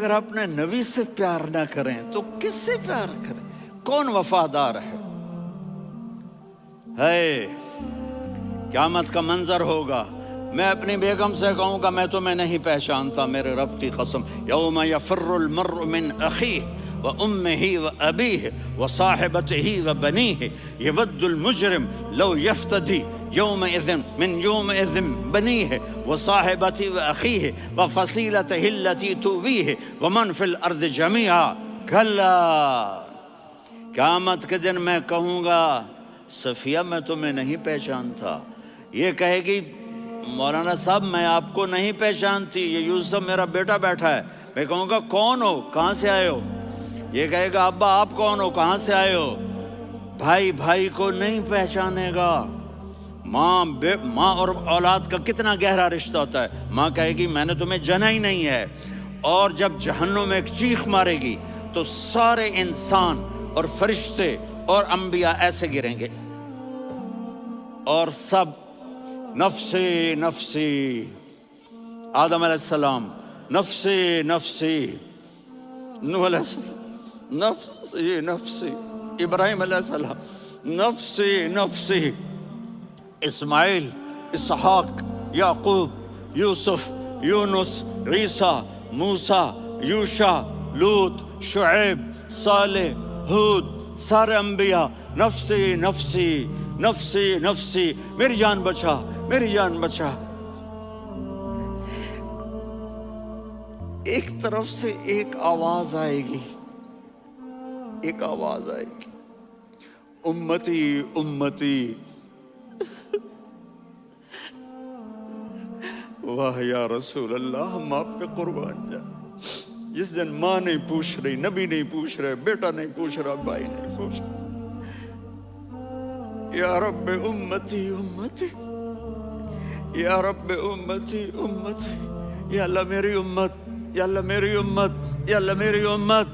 اگر اپنے نبی سے پیار نہ کریں تو کس سے پیار کریں؟ کون وفادار ہے؟ قیامت کا منظر ہوگا، میں اپنی بیگم سے کہوں گا میں تمہیں نہیں پہچانتا، میرے رب کی قسم، یوم یفر المرء من اخیہ وامہ وابیہ وصاحبتہ وبنیہ یود المجرم لو یفتدی یومئذ من یومئذ بنیہ وصاحبتہ واخیہ وفصیلتہ التی تؤویہ ومن فی الارض جمیعا کلا، قیامت کے دن میں کہوں گا صفیہ میں تمہیں نہیں پہچانتا، یہ کہے گی مولانا صاحب میں آپ کو نہیں پہچانتی، یہ یوسف میرا بیٹا بیٹھا ہے، میں کہوں گا کون ہو، کہاں سے آئے ہو؟ یہ کہے گا ابا آپ کون ہو، کہاں سے آئے ہو؟ بھائی بھائی کو نہیں پہچانے گا۔ ماں اور اولاد کا کتنا گہرا رشتہ ہوتا ہے، ماں کہے گی میں نے تمہیں جنا ہی نہیں ہے، اور جب جہنم میں ایک چیخ مارے گی تو سارے انسان اور فرشتے اور انبیاء ایسے گریں گے اور سب نفسی نفسی، آدم علیہ السلام نفسی نفسی، نوح علیہ السلام نفسی نفسی، ابراہیم علیہ السلام نفسی نفسی، اسماعیل، اسحاق، یعقوب، یوسف، یونس، عیسیٰ، موسیٰ، یوشع، لوط، شعیب، صالح، ہود، سارے انبیاء نفسی نفسی نفسی نفسی، میری جان بچا میری جان بچا۔ ایک طرف سے ایک آواز آئے گی، ایک آواز آئے گی، امتی امتی، واہ یا رسول اللہ ہم آپ پہ قربان جائیں۔ جس دن ماں نہیں پوچھ رہی، نبی نہیں پوچھ رہے، بیٹا نہیں پوچھ رہا، بھائی نہیں پوچھ رہا، یا رب امتی امتی، یا رب امتی امتی، یا اللہ میری امت، یا اللہ میری امت، یا اللہ میری امت،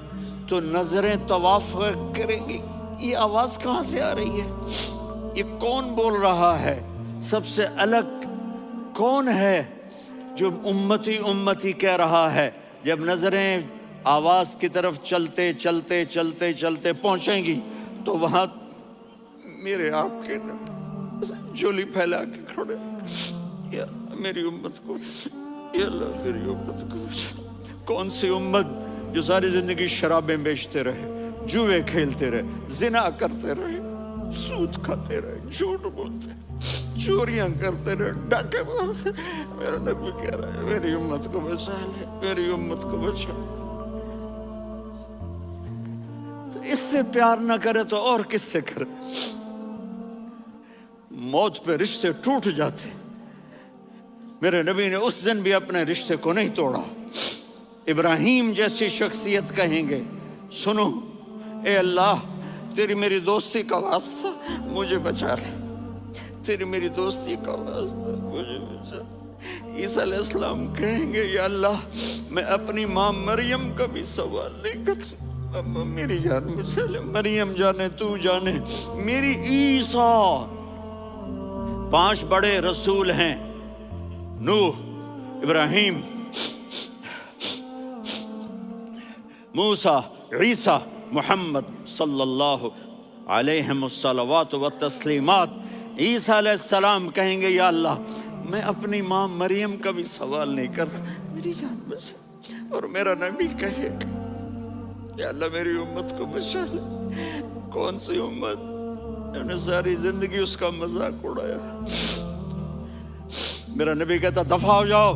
تو نظریں طواف کریں گی، یہ آواز کہاں سے آ رہی ہے؟ یہ کون بول رہا ہے؟ سب سے الگ کون ہے جو امتی امتی کہہ رہا ہے؟ جب نظریں آواز کی طرف چلتے چلتے چلتے چلتے پہنچیں گی تو وہاں میرے آپ کے جھولی پھیلا کے کھڑے، یا میری امت کو، یا اللہ میری امت کو۔ کون سی امت جو ساری زندگی شرابیں بیچتے رہے، جوئے کھیلتے رہے، زنا کرتے رہے، سود کھاتے رہے، جھوٹ بولتے رہے، چوریاں کرتے رہے، ڈاکے مارتے رہے؟ میرا نبی کہہ رہا ہے میری امت کو بچا لے، میری امت کو بچا لے۔ اس سے پیار نہ کرے تو اور کس سے کرے؟ موت پہ رشتے ٹوٹ جاتے، میرے نبی نے اس دن بھی اپنے رشتے کو نہیں توڑا۔ ابراہیم جیسی شخصیت کہیں گے سنو اے اللہ تیری میری دوستی کا واسطہ مجھے بچا لے، تیری میری دوستی کا واسطہ مجھے بچا لے۔ عیسیٰ علیہ السلام کہیں گے یا اللہ میں اپنی ماں مریم کا بھی سوال نہیں کرتا، میری جان بچا لے، مریم جانے تو جانے میری عیسیٰ۔ 5 بڑے رسول ہیں، نوح، ابراہیم، موسیٰ، عیسیٰ، محمد صلی اللہ علیہ الصلوات والتسلیمات۔ عیسیٰ علیہ السلام کہیں گے یا اللہ میں اپنی ماں مریم کا بھی سوال نہیں کرتا، میری جان بچا۔ اور میرا نبی کہے گا یا اللہ میری امت کو بچا لے۔ کون سی امت جنہوں نے ساری زندگی اس کا مذاق اڑایا؟ میرا نبی کہتا دفع ہو جاؤ،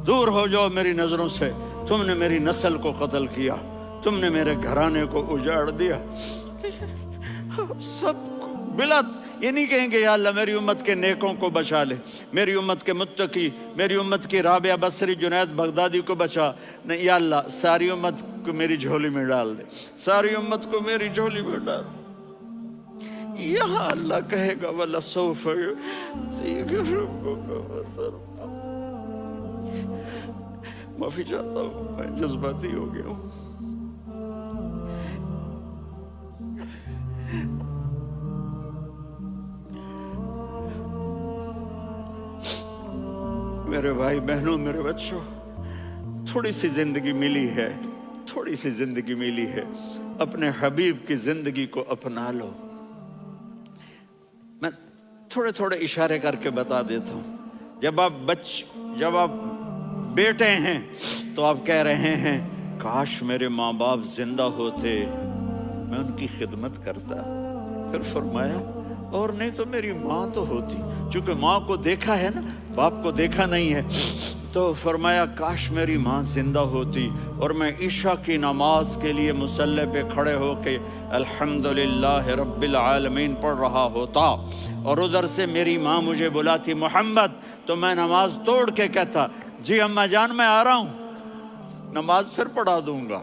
دور ہو جاؤ میری نظروں سے، تم نے میری نسل کو قتل کیا، تم نے میرے گھرانے کو اجاڑ دیا۔ سب کو بلا یہ نہیں کہیں گے یا اللہ میری امت کے نیکوں کو بچا لے، میری امت کے متقی، میری امت کی رابعہ بصری، جنید بغدادی کو بچا، نہیں یا اللہ ساری امت کو میری جھولی میں ڈال دے، ساری امت کو میری جھولی میں ڈال دے۔ یہاں اللہ کہے گا وَلَسَوْفَ يُعْطِيكَ رَبُّكَ فَتَرْضَىٰ۔ معافی چاہتا ہوں میں جذباتی ہو گیا ہوں۔ میرے بھائی بہنوں، میرے بچوں، تھوڑی سی زندگی ملی ہے، تھوڑی سی زندگی ملی ہے، اپنے حبیب کی زندگی کو اپنا لو۔ میں تھوڑے تھوڑے اشارے کر کے بتا دیتا ہوں۔ جب آپ بیٹے ہیں تو آپ کہہ رہے ہیں کاش میرے ماں باپ زندہ ہوتے، میں ان کی خدمت کرتا۔ پھر فرمایا اور نہیں تو میری ماں تو ہوتی، چونکہ ماں کو دیکھا ہے نا، باپ کو دیکھا نہیں ہے، تو فرمایا کاش میری ماں زندہ ہوتی اور میں عشاء کی نماز کے لیے مصلی پہ کھڑے ہو کے الحمدللہ رب العالمین پڑھ رہا ہوتا، اور ادھر سے میری ماں مجھے بلاتی محمد، تو میں نماز توڑ کے کہتا جی اماں جان میں آ رہا ہوں، نماز پھر پڑھا دوں گا۔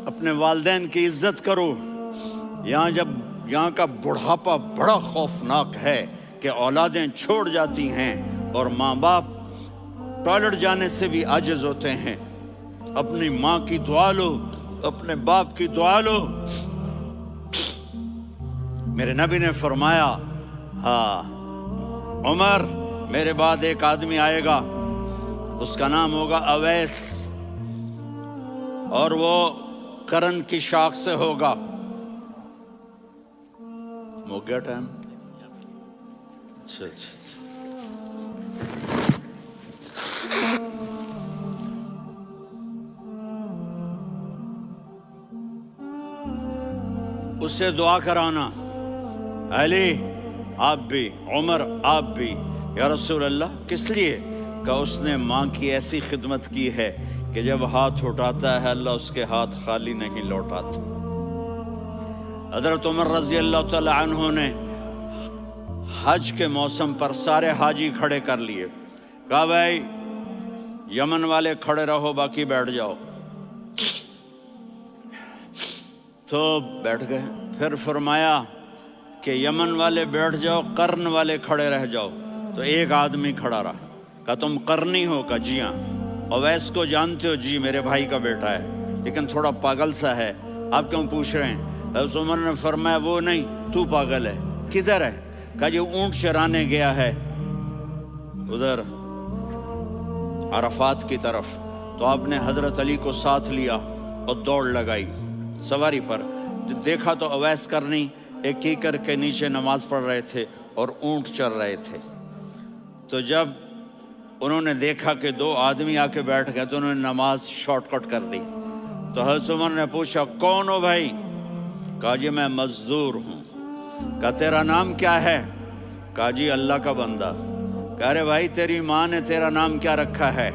اپنے والدین کی عزت کرو۔ یہاں کا بڑھاپا بڑا خوفناک ہے کہ اولادیں چھوڑ جاتی ہیں اور ماں باپ ٹوائلٹ جانے سے بھی عاجز ہوتے ہیں۔ اپنی ماں کی دعا لو، اپنے باپ کی دعا لو۔ میرے نبی نے فرمایا ہاں عمر میرے بعد ایک آدمی آئے گا، اس کا نام ہوگا اویس، اور وہ کرن کی شاخ سے ہوگا۔ ہو گیا ٹائم؟ اچھا اس سے دعا کرانا، علی آپ بھی، عمر آپ بھی، یا رسول اللہ کس لیے؟ کہ اس نے ماں کی ایسی خدمت کی ہے کہ جب ہاتھ اٹھاتا ہے اللہ اس کے ہاتھ خالی نہیں لوٹاتا۔ حضرت عمر رضی اللہ تعالی عنہ نے حج کے موسم پر سارے حاجی کھڑے کر لیے، کہا بھائی یمن والے کھڑے رہو باقی بیٹھ جاؤ، تو بیٹھ گئے۔ پھر فرمایا کہ یمن والے بیٹھ جاؤ، قرن والے کھڑے رہ جاؤ، تو ایک آدمی کھڑا رہا، کہا تم قرنی ہو؟ کہا جی ہاں۔ اویس کو جانتے ہو؟ جی میرے بھائی کا بیٹا ہے لیکن تھوڑا پاگل سا ہے، آپ کیوں پوچھ رہے ہیں؟ حضرت عمر نے فرمایا وہ نہیں، تو پاگل ہے۔ کدھر ہے؟ کہا جی اونٹ چرانے گیا ہے ادھر عرفات کی طرف۔ تو آپ نے حضرت علی کو ساتھ لیا اور دوڑ لگائی سواری پر۔ دیکھا تو اویس کرنی ایک کیکر کے نیچے نماز پڑھ رہے تھے اور اونٹ چر رہے تھے۔ تو جب انہوں نے دیکھا کہ دو آدمی آ کے بیٹھ گئے تو انہوں نے نماز شارٹ کٹ کر دی۔ تو حضرت عمر نے پوچھا کون ہو بھائی؟ کہا جی میں مزدور ہوں۔ کہا تیرا نام کیا ہے؟ کہا جی اللہ کا بندہ۔ کہا ارے بھائی تیری ماں نے تیرا نام کیا رکھا ہے؟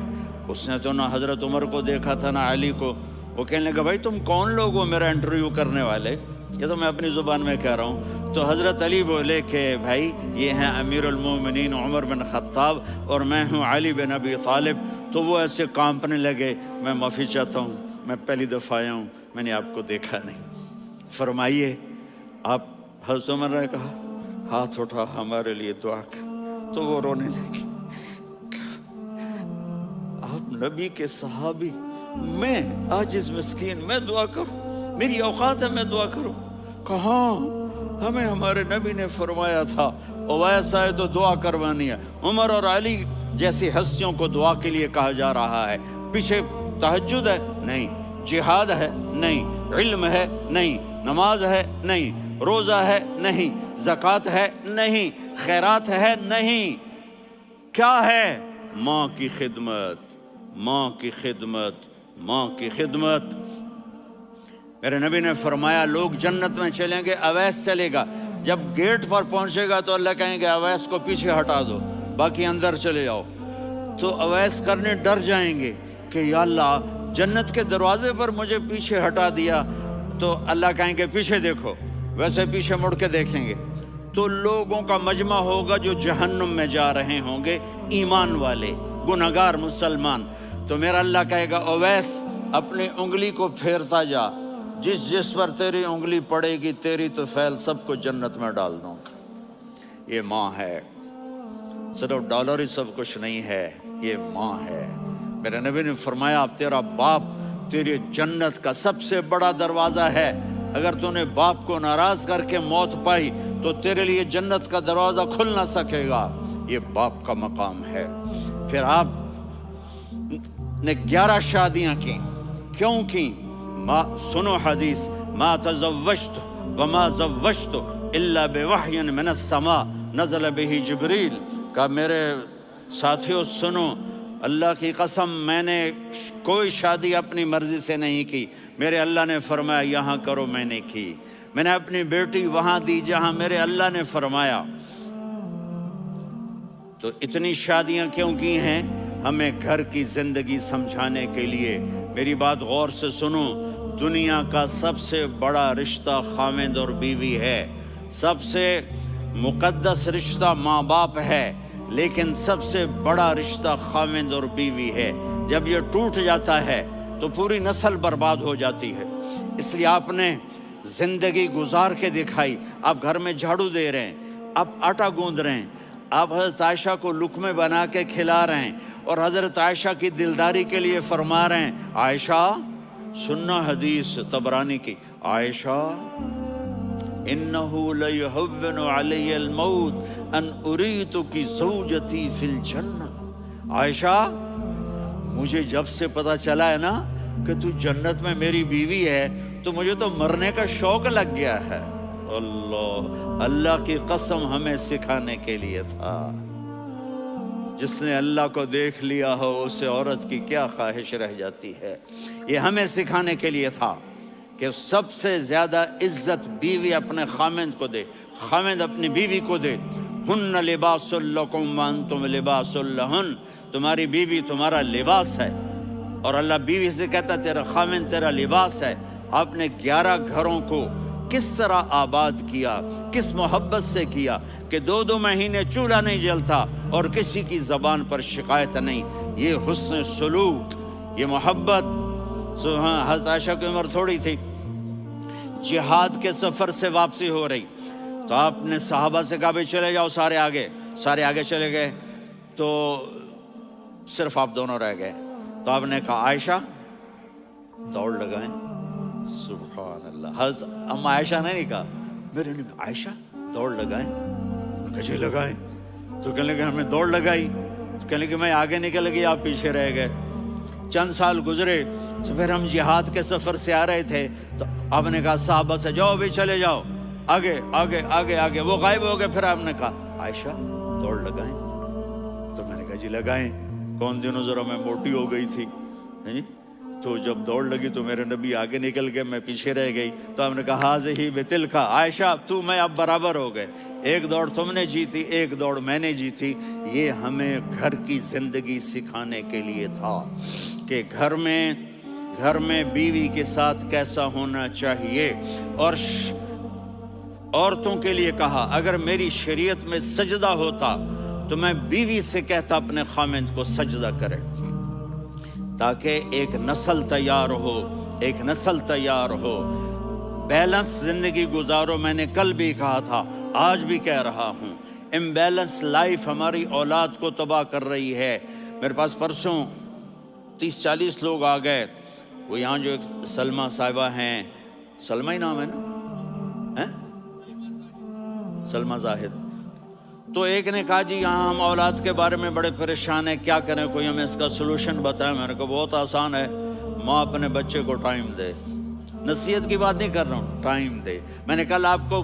اس نے تو نہ حضرت عمر کو دیکھا تھا نہ علی کو۔ وہ کہنے لگا بھائی تم کون لوگ ہو میرا انٹرویو کرنے والے؟ یہ تو میں اپنی زبان میں کہہ رہا ہوں۔ تو حضرت علی بولے کہ بھائی یہ ہیں امیر المومنین عمر بن خطاب اور میں ہوں علی بن ابی طالب۔ تو وہ ایسے کانپنے لگے، میں معافی چاہتا ہوں، میں پہلی دفعہ آیا ہوں، میں نے آپ کو دیکھا نہیں، فرمائیے آپ۔ حضرت عمر نے کہا ہاتھ اٹھا ہمارے لیے دعا کر، تو وہ رونے لگی۔ آپ نبی کے صحابی، میں عاجز مسکین میں دعا کروں؟ میری اوقات ہے میں دعا کروں؟ کہاں، ہمیں ہمارے نبی نے فرمایا تھا اویس آئے تو دعا کروانی ہے۔ عمر اور علی جیسی ہستیوں کو دعا کے لیے کہا جا رہا ہے۔ پیچھے تہجد ہے؟ نہیں۔ جہاد ہے؟ نہیں۔ علم ہے؟ نہیں۔ نماز ہے؟ نہیں۔ روزہ ہے؟ نہیں۔ زکوٰۃ ہے؟ نہیں۔ خیرات ہے؟ نہیں۔ کیا ہے؟ ماں کی خدمت، ماں کی خدمت، ماں کی خدمت۔ میرے نبی نے فرمایا لوگ جنت میں چلیں گے، اویس چلے گا، جب گیٹ پر پہنچے گا تو اللہ کہیں گے اویس کو پیچھے ہٹا دو، باقی اندر چلے جاؤ۔ تو اویس کرنے ڈر جائیں گے کہ یا اللہ جنت کے دروازے پر مجھے پیچھے ہٹا دیا، تو اللہ کہیں گے پیچھے دیکھو، ویسے پیچھے مڑ کے دیکھیں گے تو لوگوں کا مجمع ہوگا جو جہنم میں جا رہے ہوں گے، ایمان والے، گنہگار مسلمان۔ تو میرا اللہ کہے گا اویس اپنی انگلی کو پھیرتا جا، جس پر تیری انگلی پڑے گی تیری تو فیل سب کو جنت میں ڈال دوں گا۔ یہ ماں ہے، صرف ڈالر ہی سب کچھ نہیں ہے، یہ ماں ہے۔ میرے نبی نے فرمایا تیرا باپ تیری جنت کا سب سے بڑا دروازہ ہے، اگر تو نے باپ کو ناراض کر کے موت پائی تو تیرے لیے جنت کا دروازہ کھل نہ سکے گا۔ یہ باپ کا مقام ہے۔ پھر آپ نے 11 شادیاں کی. کیوں کی؟ سنو حدیث، ما تزوجت وما زوجت الا بوحی من السماء نزل به جبریل. کہا میرے ساتھیوں سنو، اللہ کی قسم میں نے کوئی شادی اپنی مرضی سے نہیں کی. میرے اللہ نے فرمایا یہاں کرو، میں نے کی. میں نے اپنی بیٹی وہاں دی جہاں میرے اللہ نے فرمایا. تو اتنی شادیاں کیوں کی ہیں؟ ہمیں گھر کی زندگی سمجھانے کے لیے. میری بات غور سے سنو، دنیا کا سب سے بڑا رشتہ خاوند اور بیوی ہے. سب سے مقدس رشتہ ماں باپ ہے، لیکن سب سے بڑا رشتہ خاوند اور بیوی ہے. جب یہ ٹوٹ جاتا ہے تو پوری نسل برباد ہو جاتی ہے. اس لیے آپ نے زندگی گزار کے دکھائی. آپ گھر میں جھاڑو دے رہے ہیں، آپ آٹا گوندھ رہے ہیں، آپ حضرت عائشہ کو لقمے بنا کے کھلا رہے ہیں، اور حضرت عائشہ کی دلداری کے لیے فرما رہے ہیں عائشہ سننا حدیث طبرانی کی، عائشہ انہو لیہون علی الموت ان اریتکی زوجتی فی الجنہ. عائشہ مجھے جب سے پتا چلا ہے نا کہ تو جنت میں میری بیوی ہے تو مجھے تو مرنے کا شوق لگ گیا ہے. اللہ کی قسم ہمیں سکھانے کے لیے تھا. جس نے اللہ کو دیکھ لیا ہو اسے عورت کی کیا خواہش رہ جاتی ہے. یہ ہمیں سکھانے کے لیے تھا کہ سب سے زیادہ عزت بیوی اپنے خاوند کو دے، خاوند اپنی بیوی کو دے. ہن لباس لکم وانتم لباس لہن، تمہاری بیوی تمہارا لباس ہے. اور اللہ بیوی سے کہتا تیرا خاوند تیرا لباس ہے. آپ نے 11 گھروں کو کس طرح آباد کیا، کس محبت سے کیا کہ 2 مہینے چولہا نہیں جلتا اور کسی کی زبان پر شکایت نہیں. یہ حسن سلوک، یہ محبت. حضرت عائشہ کی عمر تھوڑی تھی، جہاد کے سفر سے واپسی ہو رہی تو آپ نے صحابہ سے کہا بھی چلے جاؤ سارے آگے چلے گئے تو صرف آپ دونوں رہ گئے. تو آپ نے کہا عائشہ دوڑ لگائیں. سبحان اللہ. حضرت اما عائشہ نے نہیں کہا، میرے نے عائشہ دوڑ لگائیں. کہا لگائیں. تو کہنے لگے ہمیں دوڑ لگائی. تو کہنے لگے میں آگے نکل گئی، آپ پیچھے رہ گئے. چند سال گزرے تو پھر ہم جہاد کے سفر سے آ رہے تھے تو آپ نے کہا صحابہ سے جاؤ بھی چلے جاؤ آگے. وہ غائب ہو گئے. پھر آپ نے کہا عائشہ دوڑ لگائیں. تو میں نے کہا جی لگائیں. کون دنوں ذرا میں موٹی ہو گئی تھی، تو جب دوڑ لگی تو میرے نبی آگے نکل گئے، میں پیچھے رہ گئی. تو ہم نے کہا ہاذہ بتلکا، عائشہ تو میں اب برابر ہو گئے. ایک دوڑ تم نے جیتی، ایک دوڑ میں نے جیتی. یہ ہمیں گھر کی زندگی سکھانے کے لیے تھا کہ گھر میں بیوی کے ساتھ کیسا ہونا چاہیے. اور عورتوں کے لیے کہا اگر میری شریعت میں سجدہ ہوتا تو میں بیوی سے کہتا اپنے خاوند کو سجدہ کرے، تاکہ ایک نسل تیار ہو. بیلنس زندگی گزارو. میں نے کل بھی کہا تھا، آج بھی کہہ رہا ہوں، امبیلنس لائف ہماری اولاد کو تباہ کر رہی ہے. میرے پاس پرسوں 30-40 لوگ آ گئے. وہ یہاں جو ایک سلمہ صاحبہ ہیں، سلمہ ہی نام ہے نا، سلمہ زاہد. تو ایک نے کہا جی یہاں ہم اولاد کے بارے میں بڑے پریشان ہیں، کیا کریں، کوئی ہمیں اس کا سلوشن بتائیں. میں نے کہا بہت آسان ہے، ماں اپنے بچے کو ٹائم دے. نصیحت کی بات نہیں کر رہا ہوں، ٹائم دے. میں نے کل آپ کو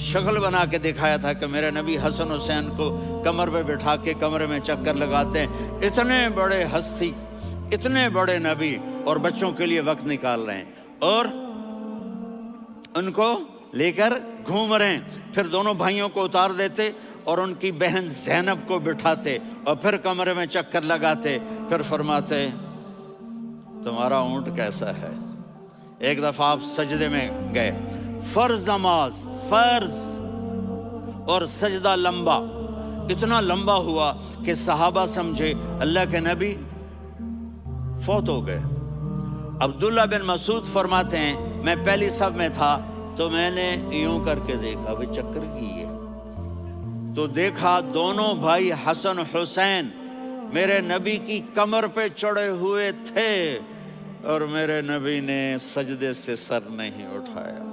شکل بنا کے دکھایا تھا کہ میرے نبی حسن حسین کو کمر پہ بٹھا کے کمرے میں چکر لگاتے ہیں. اتنے بڑے ہستی، اتنے بڑے نبی، اور بچوں کے لیے وقت نکال رہے ہیں اور ان کو لے کر گھوم رہے ہیں. پھر دونوں بھائیوں کو اتار دیتے اور ان کی بہن زینب کو بٹھاتے اور پھر کمرے میں چکر لگاتے. پھر فرماتے تمہارا اونٹ کیسا ہے. ایک دفعہ آپ سجدے میں گئے، فرض نماز، فرض، اور سجدہ لمبا، اتنا لمبا ہوا کہ صحابہ سمجھے اللہ کے نبی فوت ہو گئے. عبداللہ بن مسعود فرماتے ہیں میں پہلی صف میں تھا تو میں نے یوں کر کے دیکھا، بھئی چکر کی ہے، تو دیکھا دونوں بھائی حسن حسین میرے نبی کی کمر پہ چڑھے ہوئے تھے اور میرے نبی نے سجدے سے سر نہیں اٹھایا.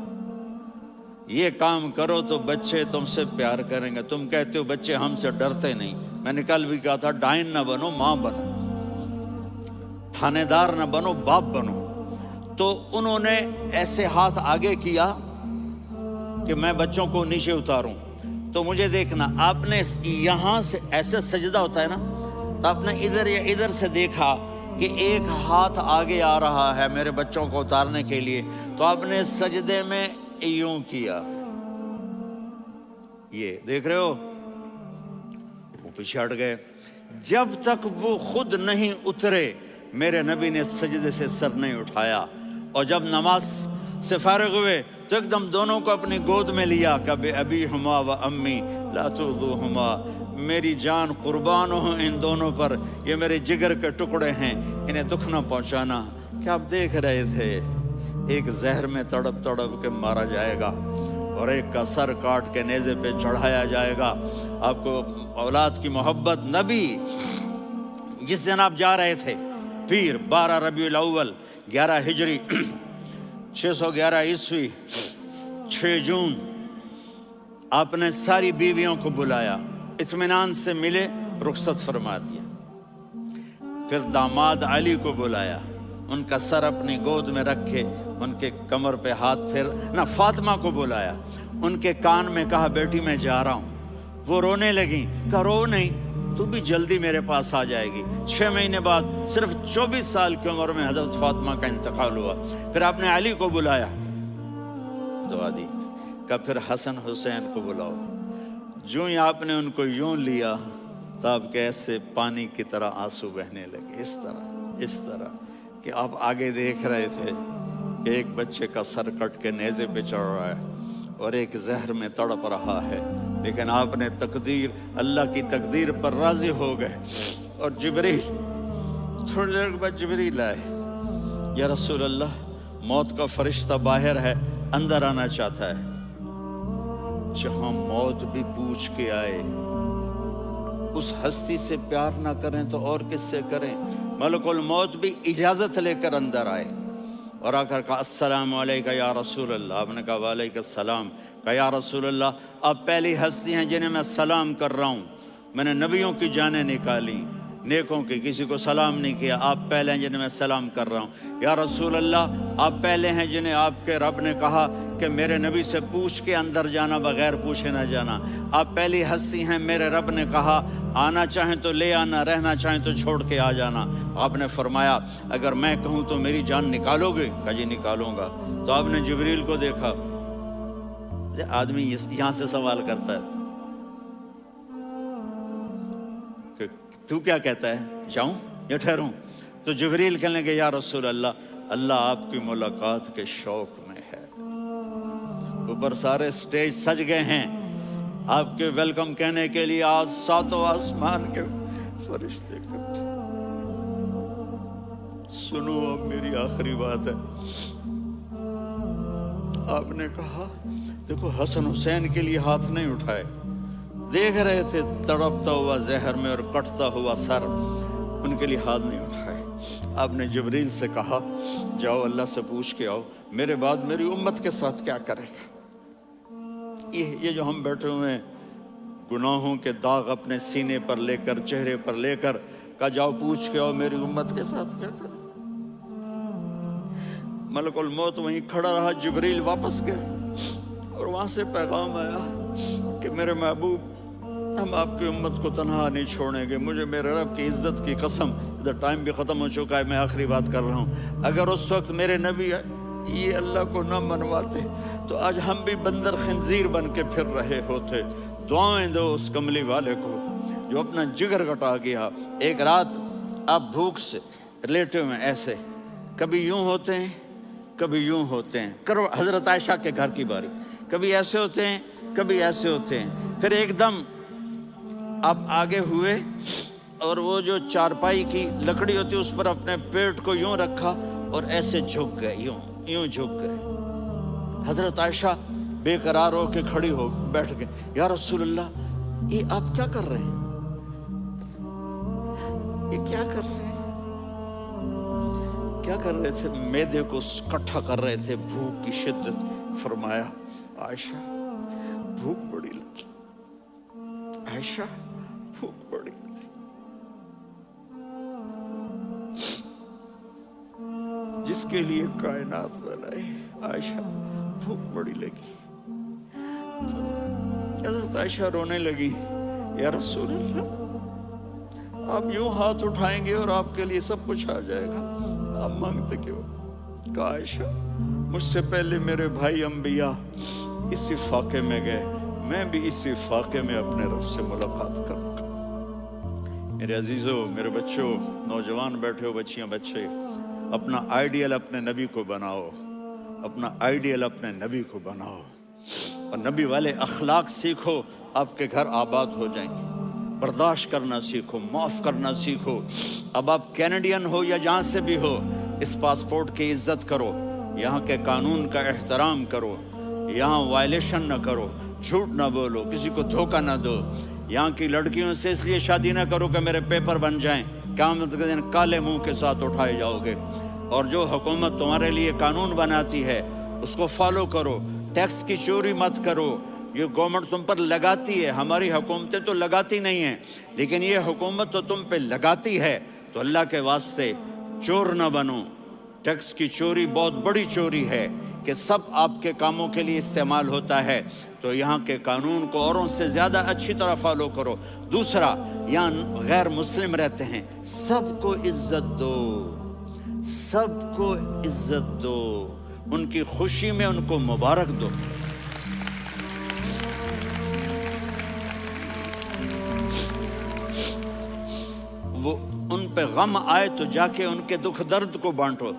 یہ کام کرو تو بچے تم سے پیار کریں گے. تم کہتے ہو بچے ہم سے ڈرتے نہیں. میں نے کل بھی کہا تھا ڈائن نہ بنو، ماں بنو. تھانے دار نہ بنو، باپ بنو۔ تو انہوں نے ایسے ہاتھ آگے کیا کہ میں بچوں کو نیچے اتاروں۔ تو مجھے دیکھنا، آپ نے یہاں سے ایسے سجدہ ہوتا ہے نا، تو آپ نے ادھر یا ادھر سے دیکھا کہ ایک ہاتھ آگے آ رہا ہے میرے بچوں کو اتارنے کے لیے، تو آپ نے سجدے میں یوں کیا، یہ دیکھ رہے ہو، وہ پیچھے ہٹ گئے۔ جب تک وہ خود نہیں اترے میرے نبی نے سجدے سے سر نہیں اٹھایا۔ اور جب نماز سے فارغ ہوئے تو ایک دم دونوں کو اپنی گود میں لیا، کبھی ابی ہما و امی لا تؤذوہما، میری جان قربان ہو ان دونوں پر، یہ میرے جگر کے ٹکڑے ہیں، انہیں دکھ نہ پہنچانا۔ کیا آپ دیکھ رہے تھے؟ ایک زہر میں تڑپ تڑپ کے مارا جائے گا اور ایک کا سر کاٹ کے نیزے پہ چڑھایا جائے گا۔ آپ کو اولاد کی محبت، نبی جس دن آپ جا رہے تھے، پیر 12 ربیع الاول 11 ہجری 611 عیسوی 6 جون، آپ نے ساری بیویوں کو بلایا، اطمینان سے ملے، رخصت فرما دیا۔ پھر داماد علی کو بلایا، ان کا سر اپنی گود میں رکھے، ان کے کمر پہ ہاتھ پھیر نہ، فاطمہ کو بلایا، ان کے کان میں کہا بیٹی میں جا رہا ہوں۔ وہ رونے لگیں، کہا رو نہیں، تو بھی جلدی میرے پاس آ جائے گی۔ 6 مہینے بعد صرف 24 سال کی عمر میں حضرت فاطمہ کا انتقال ہوا۔ پھر آپ نے علی کو بلایا، دعا دی، کہا پھر حسن حسین کو بلاؤ۔ جو ہی آپ نے ان کو یوں لیا تو آپ کے ایسے پانی کی طرح آنسو بہنے لگے، اس طرح کہ آپ آگے دیکھ رہے تھے کہ ایک بچے کا سر کٹ کے نیزے پہ چڑھ رہا ہے اور ایک زہر میں تڑپ رہا ہے، لیکن آپ نے تقدیر، اللہ کی تقدیر پر راضی ہو گئے۔ اور جبریل، تھوڑی دیر کے بعد جبریل آئے، یا رسول اللہ موت کا فرشتہ باہر ہے، اندر آنا چاہتا ہے۔ جہاں موت بھی پوچھ کے آئے، اس ہستی سے پیار نہ کریں تو اور کس سے کریں؟ ملک الموت بھی اجازت لے کر اندر آئے اور آ کر کہا السلام علیکہ یا رسول اللہ۔ آپ نے کہا وعلیکم السلام۔ کہا یا رسول اللہ آپ پہلی ہستی ہیں جنہیں میں سلام کر رہا ہوں، میں نے نبیوں کی جانیں نکالی، نیکوں کی، کسی کو سلام نہیں کیا، آپ پہلے ہیں جنہیں میں سلام کر رہا ہوں۔ یا رسول اللہ آپ پہلے ہیں جنہیں آپ کے رب نے کہا کہ میرے نبی سے پوچھ کے اندر جانا، بغیر پوچھے نہ جانا۔ آپ پہلی ہستی ہیں، میرے رب نے کہا آنا چاہیں تو لے آنا، رہنا چاہیں تو چھوڑ کے آ جانا۔ آپ نے فرمایا اگر میں کہوں تو میری جان نکالو گے؟ کہا جی نکالوں گا۔ تو آپ نے جبریل کو دیکھا، آدمی یہاں سے سوال کرتا ہے کہ تو کیا کہتا ہے، جاؤں یا ٹھہروں؟ تو جبریل کہنے لگے یا رسول اللہ، اللہ آپ کی ملاقات کے شوق میں ہے۔ اوپر سارے سٹیج سج گئے ہیں آپ کے ویلکم کہنے کے لیے، آج 7 آسمان کے فرشتے اکٹھے۔ سنو اب میری آخری بات ہے۔ آپ نے کہا دیکھو حسن حسین کے لیے ہاتھ نہیں اٹھائے، دیکھ رہے تھے تڑپتا ہوا زہر میں اور کٹتا ہوا سر، ان کے لیے ہاتھ نہیں اٹھائے۔ آپ نے جبریل سے کہا جاؤ اللہ سے پوچھ کے آؤ میرے بعد میری امت کے ساتھ کیا کرے گا۔ یہ جو ہم بیٹھے ہوئے ہیں گناہوں کے داغ اپنے سینے پر لے کر، چہرے پر لے کر، کہا جاؤ پوچھ کے آؤ میری امت کے ساتھ کیا کرے۔ ملک الموت وہیں کھڑا رہا، جبریل واپس گئے اور وہاں سے پیغام آیا کہ میرے محبوب ہم آپ کی امت کو تنہا نہیں چھوڑیں گے، مجھے میرے رب کی عزت کی قسم، ادھر ٹائم بھی ختم ہو چکا ہے، میں آخری بات کر رہا ہوں، اگر اس وقت میرے نبی یہ اللہ کو نہ منواتے تو آج ہم بھی بندر خنزیر بن کے پھر رہے ہوتے۔ دعائیں دو اس کملی والے کو جو اپنا جگر کٹا گیا۔ ایک رات آپ بھوک سے لیٹے ہوئے ایسے، کبھی یوں ہوتے ہیں کبھی یوں ہوتے ہیں، کرو حضرت عائشہ کے گھر کی باری، کبھی ایسے ہوتے ہیں کبھی ایسے ہوتے ہیں، پھر ایک دم آپ آگے ہوئے اور وہ جو چارپائی کی لکڑی ہوتی اس پر اپنے پیٹ کو یوں رکھا اور ایسے جھک گئے، یوں جھک گئے۔ حضرت عائشہ بے قرار ہو کے کھڑی ہو بیٹھ گئے، یا رسول اللہ یہ آپ کیا کر رہے ہیں، یہ کیا کر رہے ہیں؟ کیا کر رہے تھے؟ معدے کو کٹھا کر رہے تھے، بھوک کی شدت۔ فرمایا عائشہ بھوک بڑی لگی، عائشہ بھوک بڑی لگی۔ جس کے لیے کائنات بنائی. عائشہ بھوک بڑی لگی تو حضرت عائشہ رونے لگی. یا رسول اللہ، آپ یوں ہاتھ اٹھائیں گے اور آپ کے لیے سب کچھ آ جائے گا، آپ مانگتے کیوں؟ کہا عائشہ مجھ سے پہلے میرے بھائی انبیاء اسی فاقے میں گئے، میں بھی اسی فاقے میں اپنے رب سے ملاقات کروں گا. میرے عزیزوں، میرے بچوں، نوجوان بیٹھے ہو، بچیاں بچے، اپنا آئیڈیل اپنے نبی کو بناؤ، اپنا آئیڈیل اپنے نبی کو بناؤ اور نبی والے اخلاق سیکھو، آپ کے گھر آباد ہو جائیں گے. برداشت کرنا سیکھو، معاف کرنا سیکھو. اب آپ کینیڈین ہو یا جہاں سے بھی ہو، اس پاسپورٹ کی عزت کرو، یہاں کے قانون کا احترام کرو، یہاں وائلیشن نہ کرو، جھوٹ نہ بولو، کسی کو دھوکہ نہ دو. یہاں کی لڑکیوں سے اس لیے شادی نہ کرو کہ میرے پیپر بن جائیں، قیامت کے دن کالے منہ کے ساتھ اٹھائے جاؤ گے. اور جو حکومت تمہارے لیے قانون بناتی ہے اس کو فالو کرو. ٹیکس کی چوری مت کرو، یہ گورنمنٹ تم پر لگاتی ہے، ہماری حکومتیں تو لگاتی نہیں ہیں، لیکن یہ حکومت تو تم پہ لگاتی ہے. تو اللہ کے واسطے چور نہ بنو. ٹیکس کی چوری بہت بڑی چوری ہے کہ سب آپ کے کاموں کے لیے استعمال ہوتا ہے. تو یہاں کے قانون کو اوروں سے زیادہ اچھی طرح فالو کرو. دوسرا، یہاں غیر مسلم رہتے ہیں، سب کو عزت دو، سب کو عزت دو، ان کی خوشی میں ان کو مبارک دو. وہ ان پہ غم آئے تو جا کے ان کے دکھ درد کو بانٹو.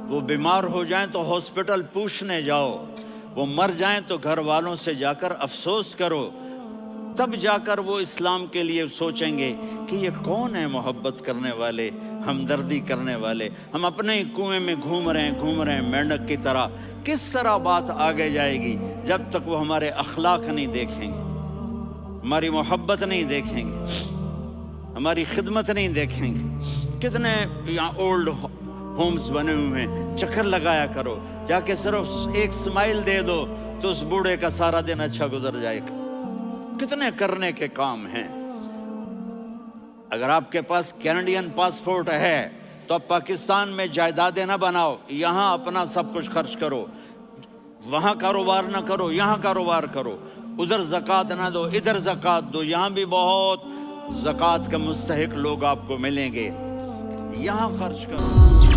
وہ بیمار ہو جائیں تو ہاسپٹل پوچھنے جاؤ، وہ مر جائیں تو گھر والوں سے جا کر افسوس کرو. تب جا کر وہ اسلام کے لیے سوچیں گے کہ یہ کون ہے محبت کرنے والے، ہمدردی کرنے والے. ہم اپنے ہی کنویں میں گھوم رہے ہیں مینڈک کی طرح. کس طرح بات آگے جائے گی جب تک وہ ہمارے اخلاق نہیں دیکھیں گے، ہماری محبت نہیں دیکھیں گے، ہماری خدمت نہیں دیکھیں گے. کتنے یہاں اولڈ ہومز بنے ہوئے ہیں، چکر لگایا کرو، جا کے صرف ایک سمائل دے دو تو اس بوڑھے کا سارا دن اچھا گزر جائے گا. کتنے کرنے کے کام ہیں. اگر آپ کے پاس کینیڈین پاسپورٹ ہے تو اب پاکستان میں جائیدادیں نہ بناؤ، یہاں اپنا سب کچھ خرچ کرو. وہاں کاروبار نہ کرو، یہاں کاروبار کرو. ادھر زکوٰۃ نہ دو، ادھر زکوٰۃ دو. یہاں بھی بہت زکوٰۃ کے مستحق لوگ آپ کو ملیں گے، یہاں خرچ کرو.